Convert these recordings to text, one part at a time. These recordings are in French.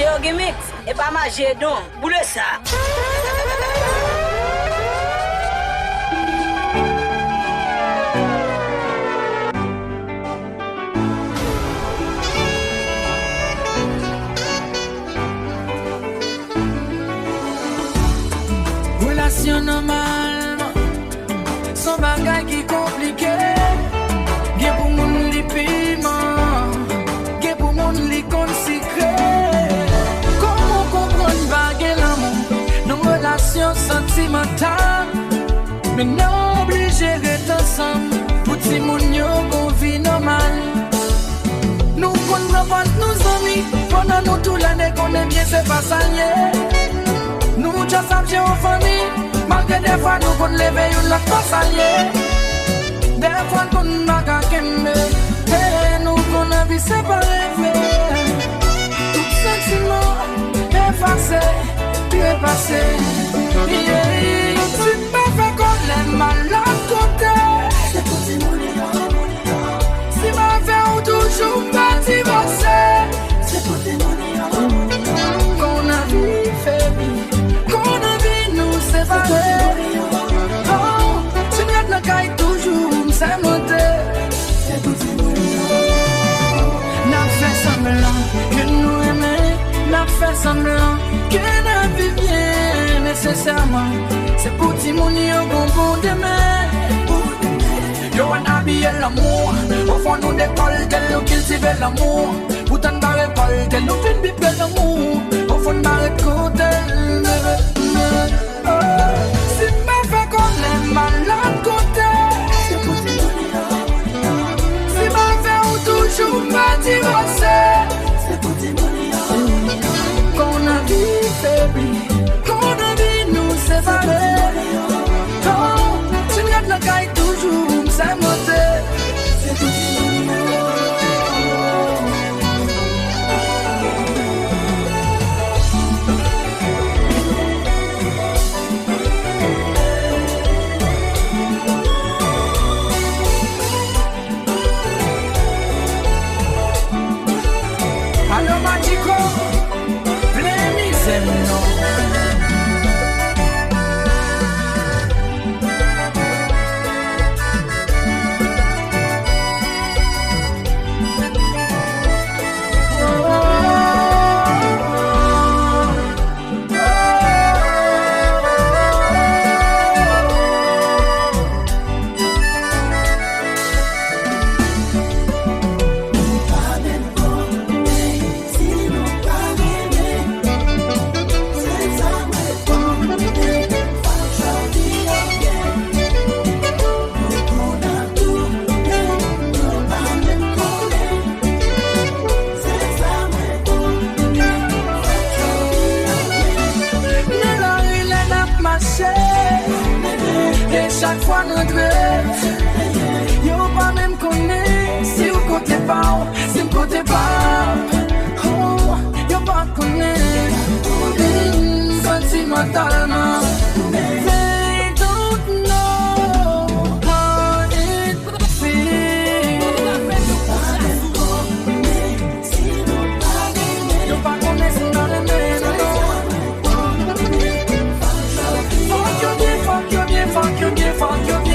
Côté au gimmick, et pas manger donc, boule ça. Relation normale, son bagage qui compliqué. Gen pour moun li piment, gen pour moun li consécré. Comment comprendre bagage l'amour, nos relations sentimentales. Mais non obligé d'être ensemble, pour ti moun yo gon vie normale. Nous connaissons nos amis, pendant nous toute l'année qu'on aime bien c'est pas salier. Nous just have en famille, malgré des fois nous qu'on lever une l'autre pas salier. Des fois qu'on n'a qu'à qu'aimer, et nous qu'on a vu séparer. Tout sentiment effacé, puis passé. C'est pas fait qu'on l'aime malade côté. C'est pour tes si ma fait ou toujours pas divorcer. C'est pour tes qu'on a vu faibli, qu'on a vu nous séparer. Oh, tu viens de la caille toujours, c'est monté. C'est pour tes n'a fait semblant que nous aimons, n'a fait semblant que nous vivions nécessairement. C'est pour tes mouni au bon demain. Yo an habillé l'amour, au fond nous décolle tel nous cultive l'amour. Pourtant dans l'école tel nous fin bible l'amour. Au fond m'arrête côté. Si ma fait qu'on est malade côté. Si ma fait ou toujours pas divorcer. C'est pour tes qu'on a vu faibli, qu'on a vu nous séparer. Oh, tu viens de la caille toujours. C'est monté, c'est tout. Allô Magico, plein misère non. Chaque fois notre yo pas même connaît si vous côté pas si vous côté pas oh yo pas connaît sentimentalement they don't know how it feels yo pas connaît si dans le même fuck you bien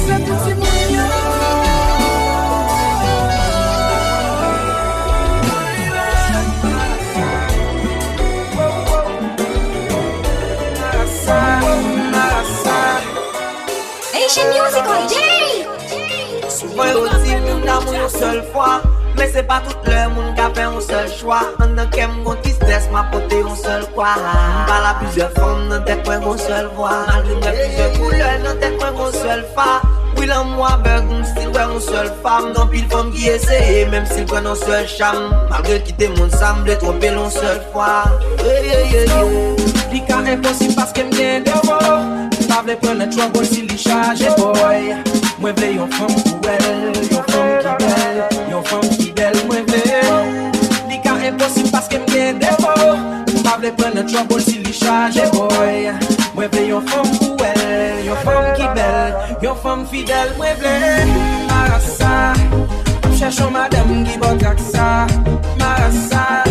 c'est tout si mignon. Asian music all day. Souvent on dit moun d'amour une seule fois. Mais c'est pas tout le monde qui a fait un seul choix. En tant qu'aime mon tristesse m'a porté un seul quoi. Par la plusieurs formes dans tes coins une seule voix. Malgré plusieurs couleurs dans tes coins une seule fa. Oui l'amour avec un style ouais une seule femme. Dans pile femme qui essaye même s'il prend un seul charme. Malgré quitter mon semble tromper une seule fois. Lika impossible parce qu'elle me devant. Pas vle prendre trouble si li charge boy. Moi vle yon femme cruelle, yon femme qui belle, yon femme fidèle. Moi vle Lika impossible parce qu'elle me devant. Pas vle prendre trouble si li charge boy. Moi vle yon femme cruelle. elle, yon femme qui belle, yon femme fidèle, moi vle Marassa, cherchons madame qui boit ça, Marassa,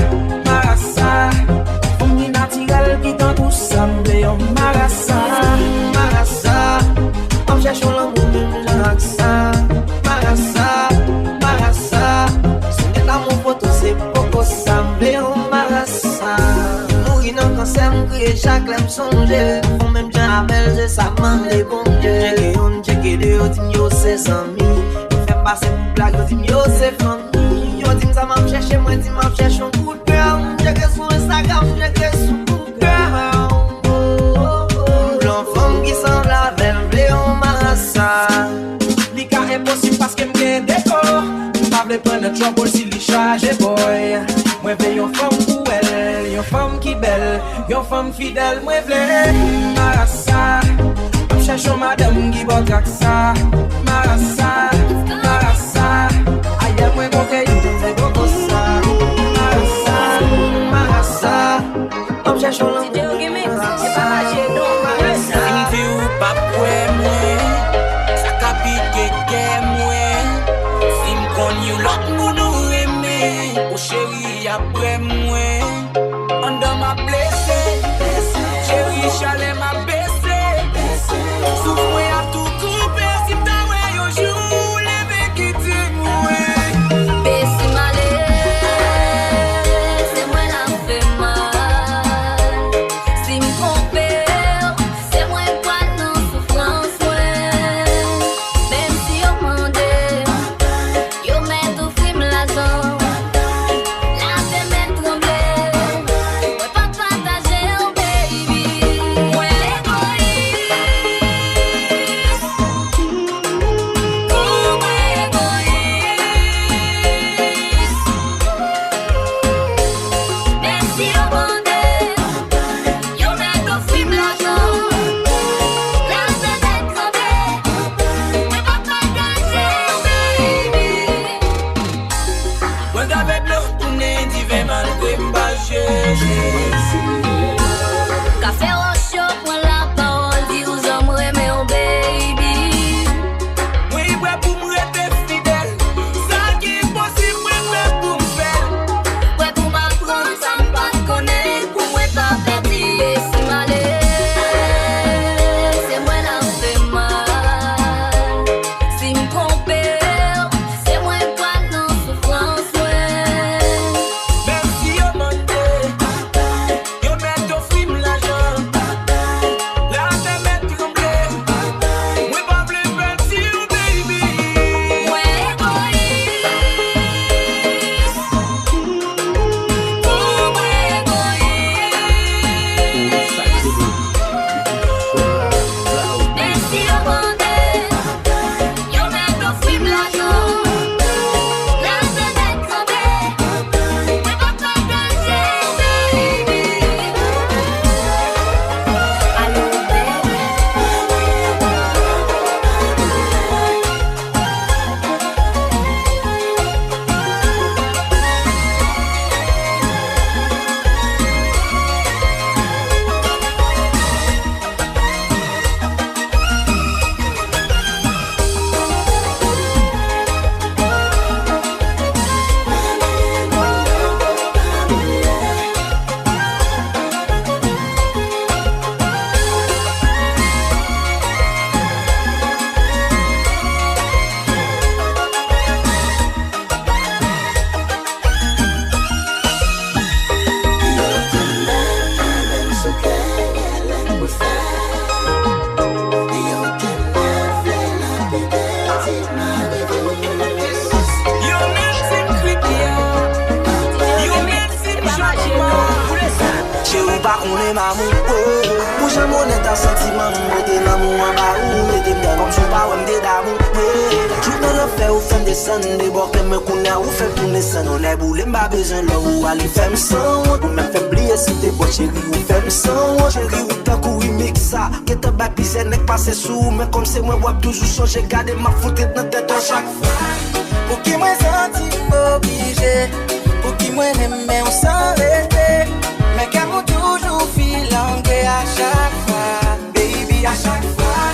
Marassa, femme qui naturelle qui dans tout semble, yon Marassa, Marassa, cherchons l'amour même l'accent, Marassa, Marassa, son amour photo c'est beaucoup semble, yon Marassa. Quand c'est mon cri, chaque l'aime songer. Font même bien avec je ça m'en les bons dieux. Checké on, checké deux, yo dit yo c'est sans mi. Fait passer pour blague, yo dit yo c'est famille. Yo dit ça m'a cherché, moi dit m'a cherché un coup de cœur. Checké sur Instagram, checké sur Google. Blanc femme qui semble la belle, Léon Marassa. L'ika impossible parce qu'elle me décor. M'pas vle prendre un trouble si li charge boy. Moi vle yon femme pour elle, yon femme qui belle, yon femme fidèle, moi vle Marassa, cherchons madame qui boit ça, Marassa, Marassa, aïe moi coquille, c'est beaucoup ça, Marassa, Marassa, cherchons l'amour, c'est pas magique non, Marassa. Si m'fais ou pas pour moi, ça capite que moi, si m'conn you l'autre moun ou aimé, oh chérie après moi, on dans ma blessé, chérie chalet m'a baissé, souffre moi à tout couper, si t'as ouais yo jour, lève quitte moi. Baissez malé, c'est moi la fait mal. Si me tromper, c'est moi quoi non souffrance ouais. Même si on mande, yo met tout film la zone. La fait me trembler, moi pas partager oh baby. Moi l'égoïste, oh moi égoïste. Même si on mande, yo met tout film la zone. La fait me trembler, moi pas partager oh baby. Moi avec l'eau tourner divin malgré m'bâcher. Café au chaud, prends la parole, dis aux hommes mais oh baby. Oui, ouais, pour me rester fidèle, ça qui est possible, ouais, pour me faire. Ouais, pour m'apprendre, ça me pas connaître, pour moi pas perdu. C'est malé, c'est moi la fait mal. Si me tromper, c'est moi quoi non souffrance, ouais. Même si yo mande, yo met ton film l'argent, la te met trembler, moi pas vle perdre you baby. Moi égoïste, oh moi égoïste. Même si on mande, yo met ton film l'argent. La fenêtre tombée, moi pas partager baby. Allô baby. Yo merci criquet, yo merci choupa. Chez ou pas qu'on est mamou. Pour jamais on est un sentiment, mettez l'amour en bas ou mettez bien comme je pas ou me d'amour. Je peux le faire ou faire descendre des bords que me connaît ou faire tourner ça dans les boules. M'a besoin là ou aller faire sans ou même faire plier si t'es bon chérie ou faire sans chérie ou t'as couru mix ça. Que t'as pas pisé n'est passé sous mais comme c'est moi wap toujours changer garder ma foutre dans tête à chaque fois. Pour qui moi senti obligé, pour qui moi aimé on s'arrêter. Mais qu'elle m'a toujours filangué à chaque fois, baby à chaque fois.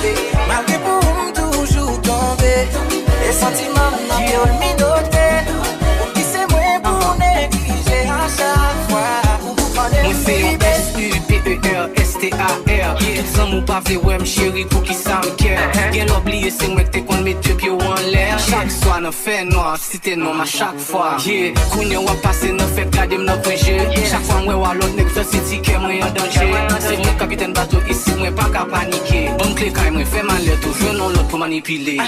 S-U-P-E-R-S-T-A-R. Tout ça mon pas fait ouais chérie pour qui ça me care. Qu'elle oublie c'est moi que qu'on met deux pieds en l'air. Chaque soir nous fait noir, si t'es non à chaque fois. Yeah, qu'on va passer nous fait garder nos jeu. Chaque fois moi ou l'autre nèg c'est dit que moi en danger. C'est mon capitaine bateau ici moi pas qu'à paniquer. Bon clé quand moi fait mal toujours non l'autre pour manipuler.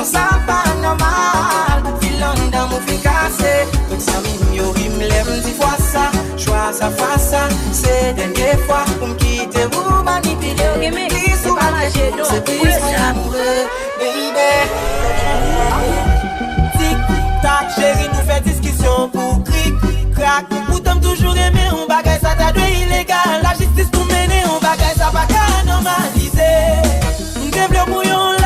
Ça pas normal, filant dans mon fin cassé. Donc ça m'y rim l'aime 10 fois ça. Choix ça face ça, c'est dernière fois pour me quitter vous manipuler. Please ou c'est plus amoureux, baby. Tic tac, chérie nous fait discussion pour cric crac. Ou t'aimes toujours aimer on bagaille ça t'a doué illégal. La justice pour mener on bagaille ça pas qu'à normaliser. M'dève le bouillon là.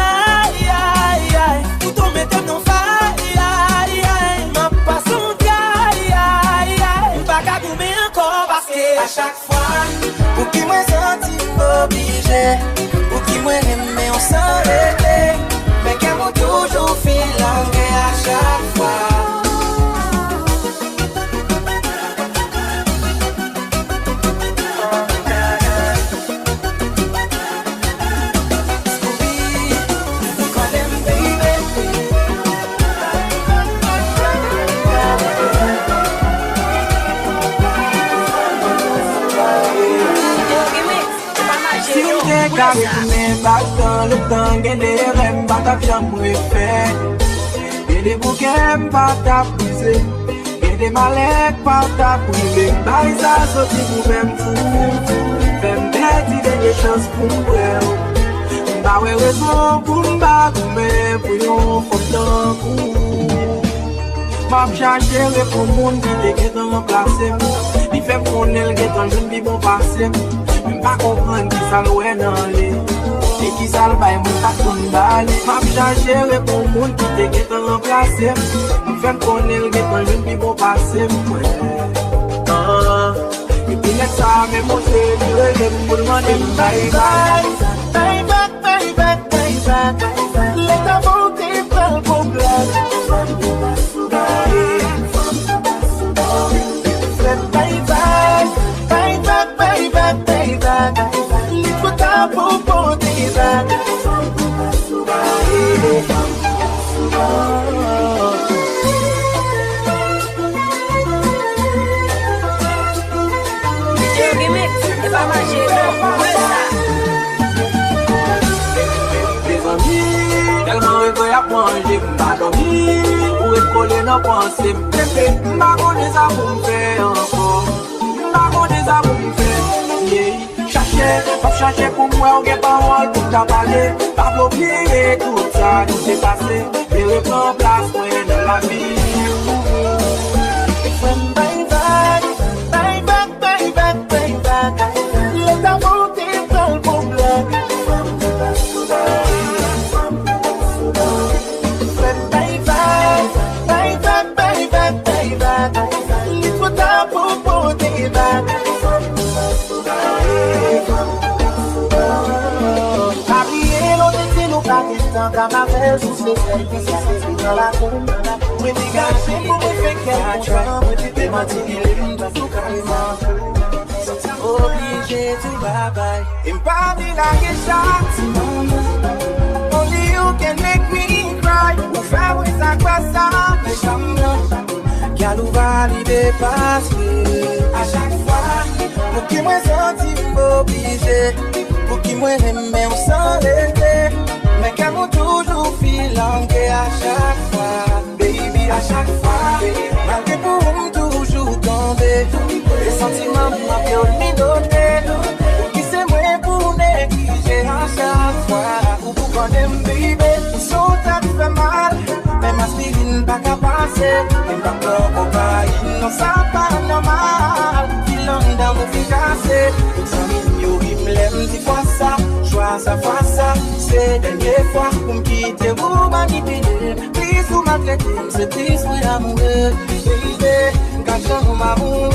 Ou ton mettez non faille, ma passion aïe, pas qu'à gommer encore parce que à chaque fois, pour qui moi senti obligé, pour qui moi aimer on s'arrêter, mais qu'à moi toujours fil langue à chaque fois. Back dans le temps, y'a des rêves, pas ta chambre fait. Y'a des bouquets, pas ta brisé. Y'a des mallettes, pas ta privé. Bah, ça sorti pour même fou. Même bête, il y a des chances pour moi. Bah, ouais, raison pour m'bagoumer, pour yon fond m'a cherché pour monde qui était remplacé. Il fait qu'on est le temps jeune bi bon passé. Même pas comprendre qui ça loin dans les. Et qui ça le bail mon ta ton balé. M'a cherché pour monde qui était remplacé. Il fait qu'on est le temps jeune bi bon passé. Et puis net ça me monter le pour demander bye bye. Bye bye bye bye bye bye. Let the beauty fall for blood. Tellement heureux à manger, pas dormir, pour être collé dans pensée. M'a connais ça pour me faire encore, m'a connais ça pour me faire. Chercher pour moi, on n'a pas parole pour t'en parler. Pas oublier tout ça, tout s'est passé. Et reprends place pour dans la vie. Bye bye, bye bye, bye bye, bye bye. Let the beauty fall for blood. Bye bye, bye bye, bye bye, bye bye. Let what I put for the back. Tant qu'à ma belle sous ses ailes, qui s'est dans la cour. Moi t'es gâché pour me faire qu'elle comprend. Moi t'es menti, il est tout carrément. Obligé to bye bye. Et m'pas me like a shot. Only you can make me cry. Ou faire oui ça quoi ça, mais jamais. Qu'elle ou va l'y dépasser. À chaque fois, pour qui moi senti m'obligé. Pour qui moi aimer on s'arrêter. Mais qu'elle m'a toujours filangué à chaque fois, baby, à chaque fois. Malgré pour me toujours tomber, les sentiments m'ont dominé. Pour qui c'est moi pour négliger à chaque fois, ou pour qu'on aime connais baby, so ça te fait mal. Même aspirine pas qu'à passer. Même pas pour cocaïne, non ça pas normal. Filant dans mon ficassé. Tout ça mignon, il me l'aime, dis fois ça. Choix ça, fois ça. C'est dernière fois pour me quitter, vous manipuler. Please, vous m'attendez, c'est triste, oui, amoureux. Baby, quand je m'amoureux.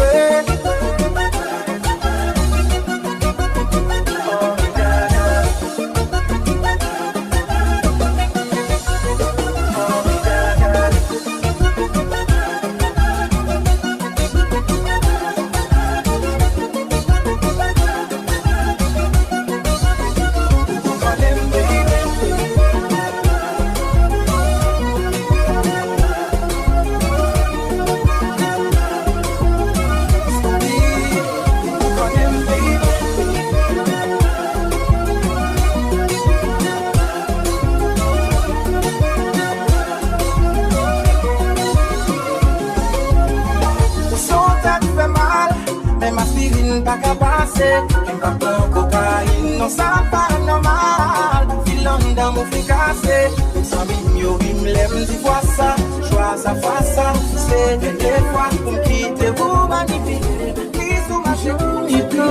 Pas qu'à passer, même pas pour cocaïne, non ça pas normal. Filant dans mon fricassé, sans mignon, il me l'aime, dis fois ça, choix ça, fois ça. C'est des fois pour me quitter, vous manipuler, qui sous ma chérie. Il pleut, on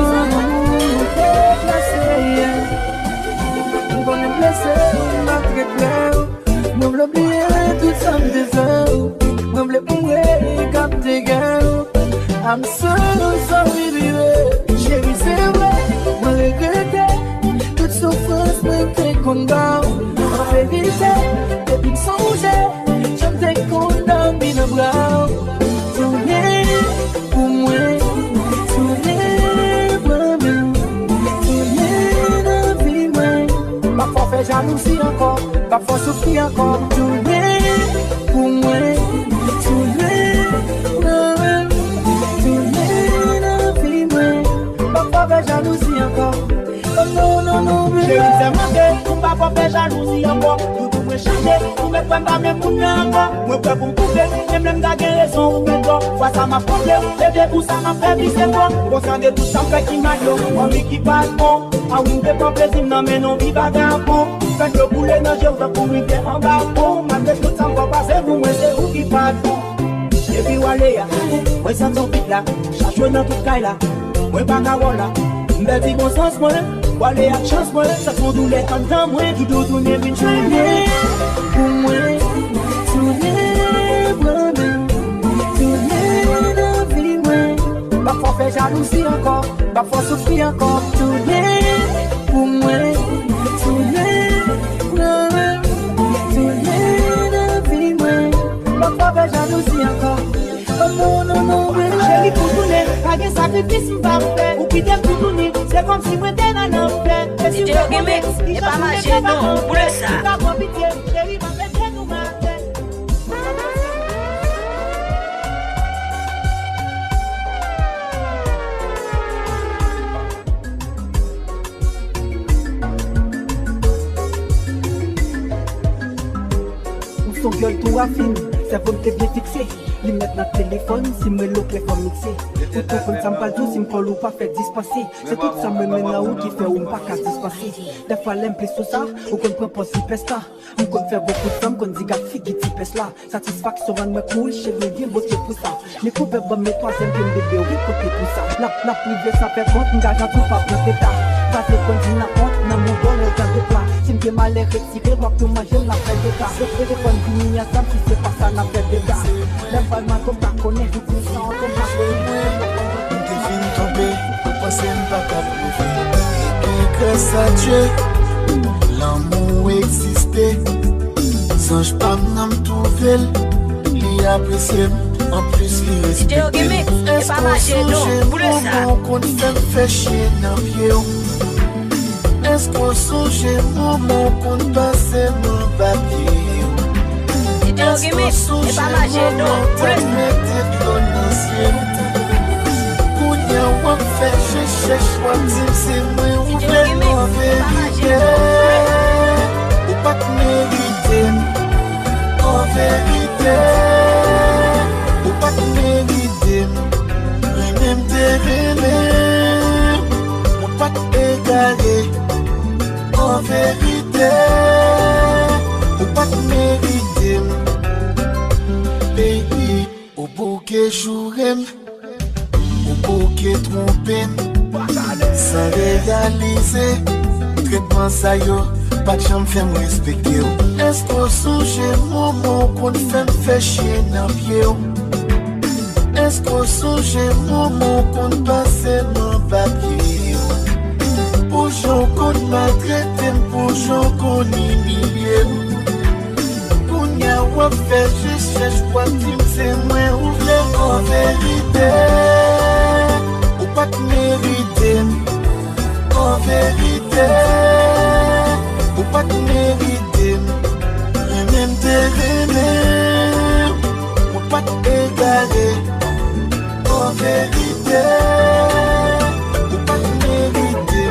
peut placer, on connaît blessé, on va très clair. Nous l'oublier, tout ça me désert, nous l'oublier, capter gueule. I'm so sorry, baby. Chérie, c'est vrai, moi regretter. Toute souffrance me t'es condamné. En vérité, depuis que songer, j'aime t'es condamné dans le bras. Tournez pour moi, tournez vraiment. Tournez dans la vie, moi. Parfois fait jalousie encore, parfois souffrir encore. Tournez pour moi, tournez vraiment. Pas jalousie encore. Oh non, non, non, mais je vous aime encore. On va pas faire jalousie encore. Tout peut changer. On me prend pas même pour encore. Moi, peux pour me couper. Même même d'avoir raison ou même toi. Vois ça m'a problème. Bébé, pour ça m'a fait visser toi. Conscient de tout ça, fait qui m'a dit. On vit qui passe bon. Ah, on ne fait pas plaisir, non, mais non, vive à bon. Faites le boulet, non, je vais pour lui faire en bas. Bon, malgré tout ça, on va passer. Vous, moi, c'est vous qui passe bon. Et puis, Waléa. Moi, ça t'en vite là. Chaque dans tout cas là. Moi pas qu'à voilà, m'bête bon sens moi, aller à chance moi, ça son douleur en temps moi, tout doit tourner une journée. Pour moi, tourner vraiment, tourner dans la vie moi. Parfois fait jalousie encore, parfois souffrir encore. Tourner pour moi, tourner vraiment, tourner dans la vie moi. Parfois fait jalousie encore. Oh non, non, non, chérie, pour tourner, pas de sacrifice, m'pas faire. Ou quitter pour tourner, c'est comme si moi t'es dans l'enfer. Si tu veux gagner, et pas marcher, non, pour le ça. Chérie, ma fête, nous m'a fait. Son gueule tout affine, sa volonté bien fixée. Lui mettre notre téléphone, si me l'autre les femmes mixées. Tout tout comme ça me parle tout, si me colle ou pas fait dispenser. C'est tout ça me mène là où qui fait ou pas qu'à dispenser. Des fois l'implique sur ça, ou qu'on prend pas si pesta. On compte faire beaucoup de femmes, qu'on dit gars fille qui t'y là. Satisfaction rend me cool, chez le bien bossé pour ça. Les coupes bon mes troisième bébé, oui côté pour ça. La privée ça fait compte, m'gage à tout pas pour l'état. Pas de conduit la honte, dans mon bon le temps de plat. Si m'gé mal retiré, doit tout manger la fait de cas. Je fais des conduits à ça, si c'est pas ça, la fait de cas. L'environnement comme ta connaît, tout ça, comme ta connaît. T'es fini tombé, faut passer une patate. Et grâce à Dieu, l'amour existait. Songe pas m'en trouver, l'y apprécier, en plus l'y respecter. Est-ce qu'on songe mon qu'on fait chier dans le pied? Est-ce qu'on songe mon qu'on passe mon papier? Est-ce qu'on songe mon qu'on mette l'onancier? Kounya wap fait chercher choix dire c'est moi ou fait en vérité. Ou pas te mériter en vérité. Ou pas te mériter rien m'aimer. Ou pas te égaler en vérité. que jourem, ou que trompem, sans réaliser, traitement ça yo, pas de chambre fait me respecter. Est-ce qu'on songe moment qu'on fait chier dans pied? Est-ce qu'on songe moment qu'on passe mon papier? Pour gens qu'on maltraite, pour gens qu'on humilie. Qu'on y a ou fait, je cherche quoi tu c'est moi ouvre en vérité. Ou pas te mériter, en vérité. Ou pas te mériter, même te aimer. Ou pas t'égarer, en vérité. Ou pas te mériter.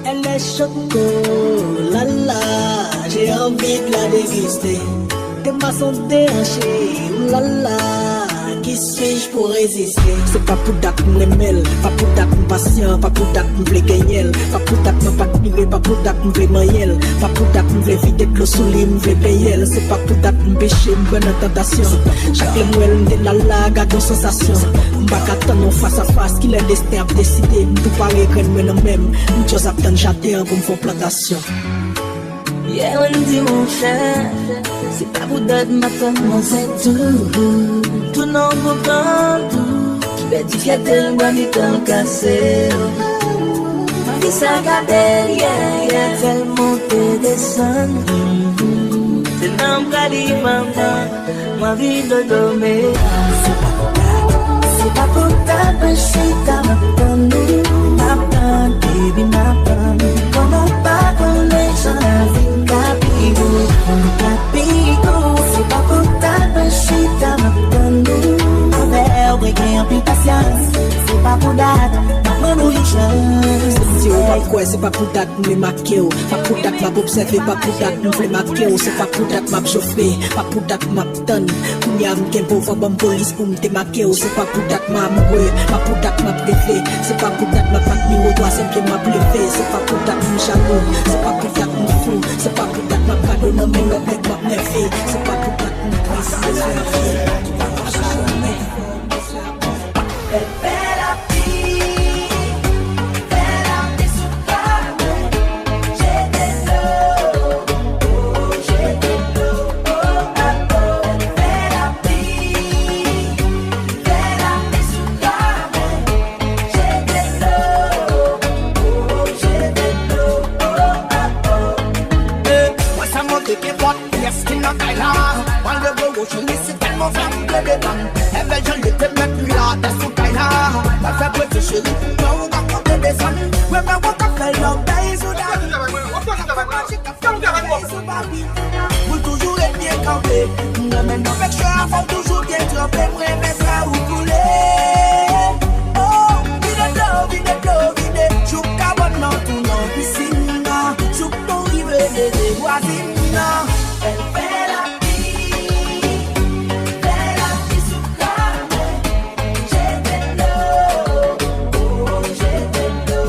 Elle est choco, la la, j'ai envie de la déguster. Tes maçons déhanchés, la la, qui suis-je pour résister? C'est pas pour date m'aimel, pas pour date patient, pas pour date m'vle gagner, pas pour date m'a pas admirer, pas pour date m'vle manger, pas pour date m'vle vider de l'eau sous lit m'vle payer. C'est pas pour date m'pêcher m'bonne tentation. Chaque moelle m'de la la garde sensation. M'bak attendre face à face qui le destin a décidé. M'tou pas regret moi non même, m'chose attendre j'attends pour m'font plantation. Yeah, on dit mon cher, c'est pas pour date maintenant c'est tout. Tout non pour tout. Petit fiatel, moi mi t'en cassé. Ma vie ça gardé, yeah, fait monter descendre. C'est non qu'à maman, ma vie de dormir. C'est pas pour ta péché, t'as ma bonne, baby, ma bonne. Comment pas qu'on les gens la vie. C'est pas pour ta péché, t'as ma bonne. Envers, breaker, en plus patience. C'est pas pour date, maman nous les choses. Si on pas quoi, c'est pas pour date me marquer. Pas pour date m'a observé, pas pour date me fait marquer. C'est pas pour date m'a chauffé, pas pour date m'a tonne. Qu'on y a qu'un pauvre bon police pour me démarquer. C'est pas pour date m'a amoureux, pas pour date m'a préféré. C'est pas pour date m'a pas mis au doigt, simplement bluffé. C'est pas pour date m'a jaloux, c'est pas pour date m'a fou. C'est pas pour date m'a pardonné, mais le mec m'a nervé. C'est pas pour date m'a précisé. Pour toujours être bien campé. Non mais non mais je faut toujours bien trempé. Moi mais ça ou couler. Oh, vide. Chou cabane dans tout dans piscine. Chou ton rive des voisines. Elle fait la vie sous carré. J'ai de l'eau, j'ai de l'eau.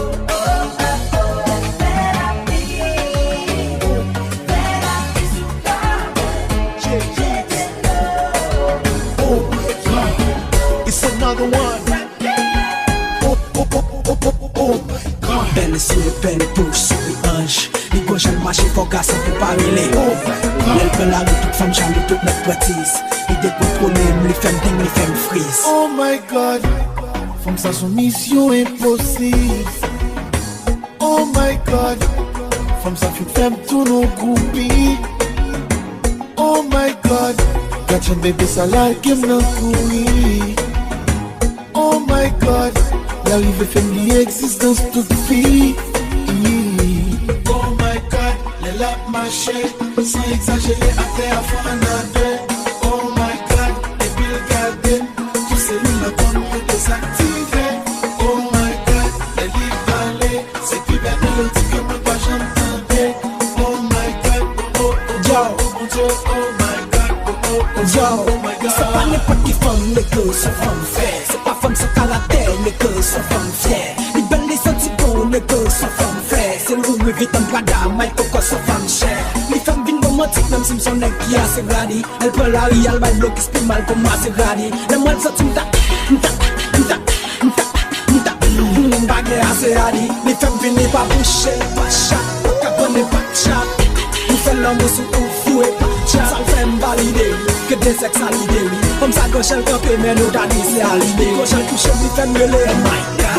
Belle sur le pelle pour souris ange. Les gauches elles marchent fort garçon pour pas les elle fait la rue toute femme jaloux toute notre practice. Il décontrôle les femmes ding les femmes freeze. Oh my God, femme ça son mission impossible. Oh my God, femme ça fait femme tout nos groupies. Oh my God, gâte un bébé ça la game dans couille. Oh my God, l'arrivée famille existence toute fille. Oh my God, les laps marchés, sans exagérer à terre avant un adé. Oh my God, les billes gardées, tous ces lignes comme nous désactivés. Oh my God, les livres balais, c'est plus belle mélodie que moi pas j'entendais. Oh my God, oh mon Dieu, oh my God, oh my God. C'est pas n'importe qui femme, les que sont femmes frères. C'est pas femme sans caractère, les que sont femmes fières. Les belles les sentiments, les que sont femmes frères. C'est le rouge vite en brada, Mike Coco sont femmes chères. Les femmes viennent dans automatique, même si me son nec qui a assez gradi. Elle peut la rie, elle va bloquer, qui spin mal comme Maserati. Les moelles sortent m'ta bagay assez radi. Les femmes viennent pas boucher, pas chat, pas cabonner, pas chat. Nous faisons l'amour sous tout fou et pas chat. Ça le fait m'valider, que des sexes à l'idée. Comme ça, quand elle campé, mais nous t'as dit c'est à l'idée. Quand elle touche, lui fait m'gueuler, oh my god.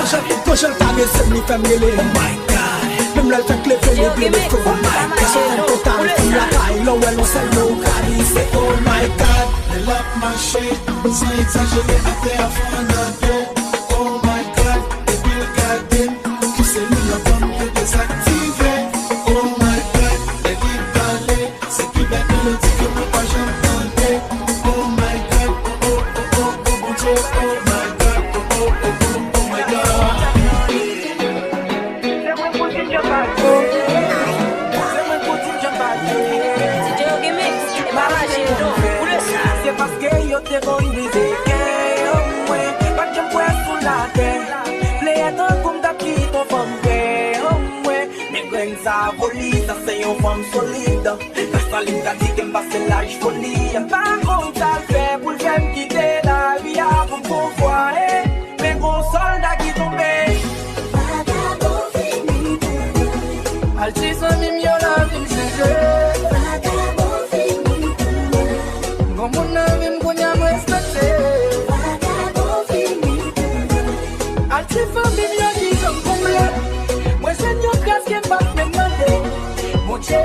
Quand elle caresse, lui fait m'gueuler, oh my god. Même là, elle fait clé, les blés, les faux, oh my god. C'est un total, comme la taille, là où elle en sait, l'eau, cali, c'est oh my god. Elle a marché, sans exagérer, après à fond de gueule. Oh my god, et puis le garder, que c'est lui la femme qui est désactivée. Oh my god, elle dit d'aller, c'est qui bête le dit que moi pas j'entendais. Oh my god, oh oh oh oh oh mon Dieu, oh my god, oh oh oh oh oh my god. C'est parce que yo te bon disé que moi pas que moi sous la terre les temps comme d'habitude ton femme que moi mais grain ça volé ça c'est une femme solide la saline t'a dit qu'elle passe l'âge folie par contre ça fait pour le faire quitter la vie à pour pouvoir mais gros soldat qui tombé vagabond fini altis en mimio la vie c'est vagabond fini como na vim konya respecte vagabond fini altis famille qui sont complète moi seigneur grâce qui pas me demander mon Dieu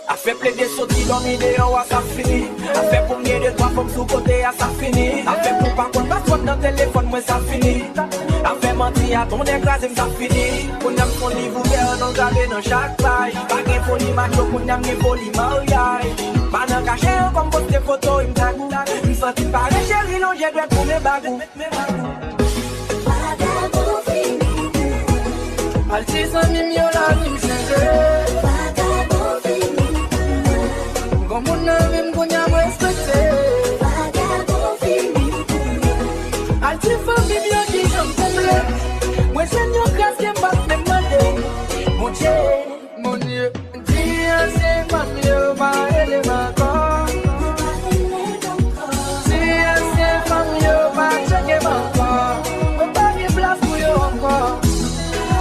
a fait plein de sorties dans l'idée à ça fini a fait pour mieux de trois femmes sous côté à ça fini a fait pour pas qu'on passe dans téléphone moi ça fini a fait mentir à ton écrasé ça fini qu'on aime son livre ouvert dans garder dans chaque page pas de folie macho qu'on aime les folie mariage pas dans caché comme poster photo il me tag me sentit pas les chéris non j'ai droit pour mes bagou vagabond fini altis en mimio la vie c'est vagabond fini comme on a même qu'on a respecté vagabond fini altis famille qui sont complètes moi seigneur grâce qui pas me demander mon Dieu Dieu c'est pas mieux pas elle encore Dieu c'est pas mieux pas checker encore on pas de place pour yo encore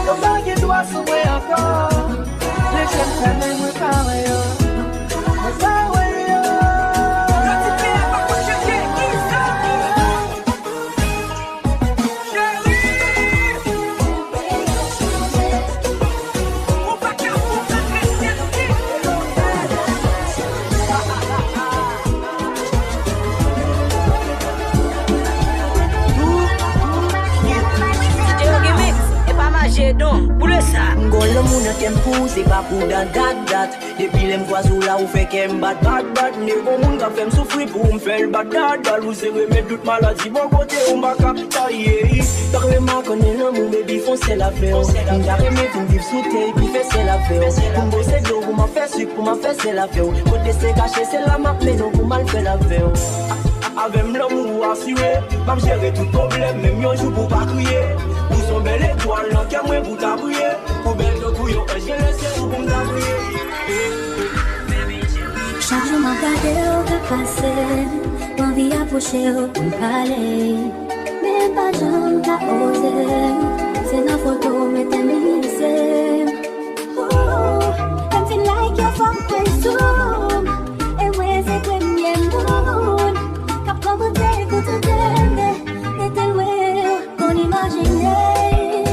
on pas de droit sur moi encore les jeunes femmes me parlent yo Gon le moun kem pou, c'est pas pour dat. Depuis les m'voisou là ou fait kem bat. Ne bon moun ka fèm souffrir pour m'fèl bat. Ou se remet toute maladie, bon côté ou m'baka taillé. T'as vraiment connaît l'amour, baby, foncez la fèo. T'as remet pour m'vivre sous terre, puis fèsser la fèo. Pour m'bosser d'eau, pour m'a faire sucre, pour m'a faire c'est la fèo. Côté c'est caché, c'est la map maison, pour mal faire la fèo. Avec l'amour assuré, m'a gérer tout problème, même yon jour pour pas crier. Pour son belle étoile, l'an qu'à moi pour t'abrier. Pour belle de couillon, je laisse pour m'abrier. Chaque jour m'a gardé au cas passé, m'envie approcher au pour parler. Mais pas j'en qu'à oser, c'est nos photos, mais t'es misé. I feel like you're from soon, et ouais c'est premier monde. Cap comme t'es, écoute t'aimer, et t'es loin, qu'on imaginait.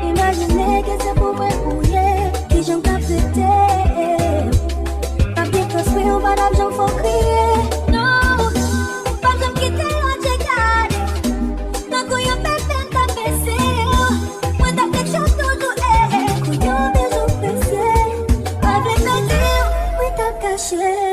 Imaginez que c'est pour moi bouiller, qui j'en capte. On va d'argent, faut crier. Non, pas de me quitter, on t'est gardé. Tant qu'on y a peine, t'as baissé. Moi, t'as quelque chose toujours, couillon, des jours baissés. Pas de me dire, oui, t'as caché.